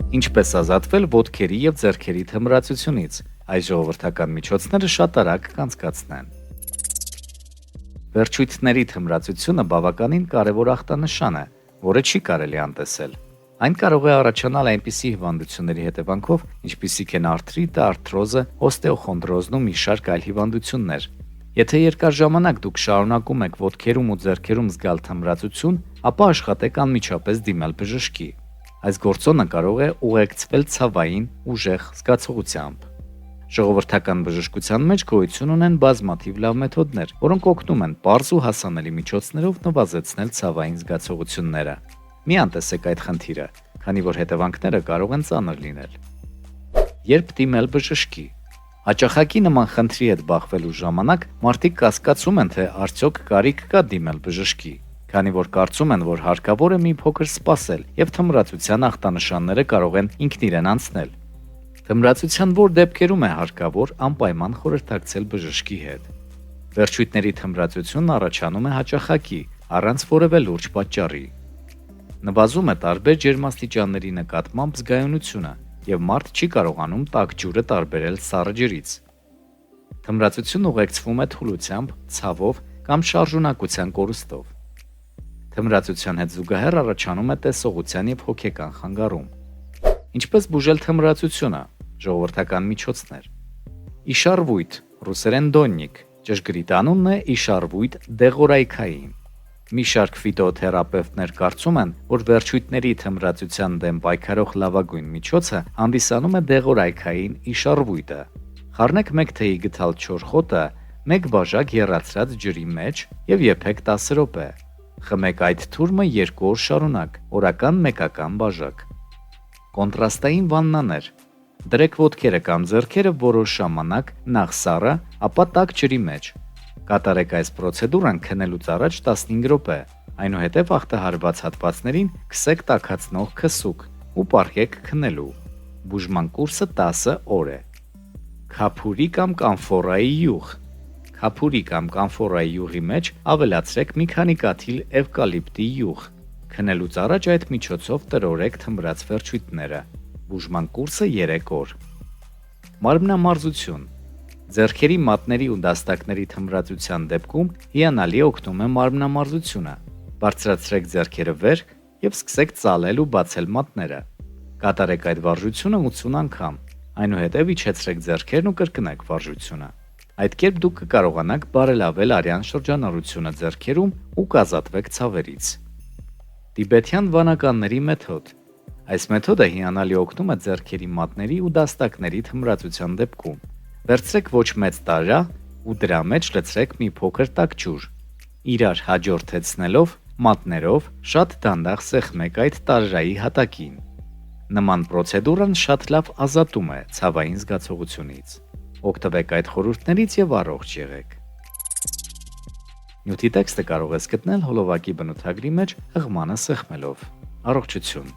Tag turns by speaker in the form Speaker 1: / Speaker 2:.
Speaker 1: Ինչպես ազատվել ոտքերի եւ ձեռքերի թմրացությունից։ Այս ժողովրդական միջոցները շատ արագ կանցկացնեն։ Վերջույթների թմրացությունը բավականին կարևոր ախտանշան է, որը չի կարելի անտեսել։ Այն կարող է առաջանալ այնպիսի հիվանդությունների հետևանքով, ինչպիսիք են արթրիտը, արթրոզը, օստեոխոնդրոզն ու մի շարք այլ հիվանդություններ։ Եթե երկար ժամանակ դուք շարունակում եք ոտքերում ու ձեռքերում զգալ թմրացություն, ապա աշխատեք անմիջապես դիմել բժշկի։ Այս գործոնը կարող է ուղեկցվել ցավային, ուժեղ զգացողությամբ։ Ժողովրդական բժշկության մեջ գոյություն ունեն բազմաթիվ լավ մեթոդներ, որոնք օգնում են պարզ ու հասանելի միջոցներով նվազեցնել ցավային զգացողությունները։ Մի անտեսեք այդ խնդիրը, քանի որ հետևանքները կարող են ծանր լինել։ Երբ դիմել բժշկի։ Հաճախակի նման խնդրի հետ բախվելու ժամանակ մարդիկ կասկածում են, թե արդյոք կարիք կա դիմել բժշկի, քանի որ կարծում են, որ հարկավոր է մի փոքր սպասել եւ թմրացության ախտանշանները կարող են ինքնիրեն անցնել։ Թմրացության որ դեպքերում է հարկավոր անպայման խորհրդակցել բժշկի հետ։ Վերջույթների թմրացությունն առաջանում է հաճախակի, առանց որևէ լուրջ պատճառի։ Նվազում է տարբեր ջերմաստիճանների նկատմամբ զգայունությունը, եւ մարդ չի կարողանում տաք ջուրը տարբերել սառը ջրից։ Թմրացությունն ուղեկցվում է թուլությամբ, ցավով կամ շարժունակության կորուստով։ Թմրացության հետ զուգահեռ առաջանում է տեսողության եւ հոգեկան խանգարում։ Ինչպես բուժել թմրացությունը։ Ժողովրդական միջոցներ։ Իշարվույթ, ռուսերեն դոննիկ, ճշգրիտ անունն է իշարվույթ դեղորայքային։ Մի շարք ֆիտոթերապևտներ կարծում են, որ վերջույթների թմրացության դեմ պայքարող լավագույն միջոցը հանդիսանում է դեղորայքային իշարվույթը։ Խառնեք 1 թեյի գթալ չոր խոտը 1 բաժակ եռացրած ջրի մեջ եւ եփեք 10 րոպե։ Խմեք այդ թուրմը 2 օր շարունակ, օրական 1 բաժակ։ Կոնտրաստային վաննաներ։ Դրեք ոտքերը կամ ձեռքերը որոշ ժամանակ նախ սառը, ապա տաք ջրի մեջ։ Կատարեք այս պրոցեդուրան քնելուց առաջ 15 րոպե։ Այնուհետև ախտահարված հատվածներին քսեք տաքացնող քսուկ ու պառկեք քնելու։ Բուժման կուրսը 10 օր է։ Քափուրի կամ կանֆորայի յուղ։ Քափուրի կամ կանֆորայի յուղի մեջ ավելացրեք մի քանի կաթիլ էվկալիպտի յուղ։ Քնելուց առաջ այդ միջոցով տրորեք թմրած վերջույթները։ Բուժման կուրսը 3 օր։ Մարմնամարզություն։ Ձեռքերի մատների ու դաստակների թմրացության դեպքում հիանալի օգնում է մարմնամարզությունը։ Բարձրացրեք ձեռքերը վեր եւ սկսեք ծալել ու բացել մատները։ Կատարեք այդ վարժությունը 80 անգամ։ Այնուհետև իջեցրեք ձեռքերն ու կրկնեք վարժությունը։ Այդ կերպ դուք կկարողանաք բարելավել արյան շրջանառությունը ձեռքերում ու կազատվեք ցավերից։ Տիբետյան վանականների մեթոդ։ Այս մեթոդը հիանալի օգնում է ձեռքերի մատների ու դաստակների թմրացության դեպքում։ Վերցրեք ոչ մեծ տարրա ու դրա մեջ լցրեք մի փոքր տաք ջուր։ Իրար հաջորդեցնելով մատներով շատ դանդաղ սեղմեք այդ տարրայի հատակին։ Նման պրոցեդուրան շատ լավ ազատում է ցավային զգացողությունից։ Օգտվեք այդ խորհուրդներից եւ առողջ եղեք։ Նյութի տեքստը կարող ես գտնել հոլովակի բնութագրի մեջ հղմանը սեղմելով։ Առողջություն։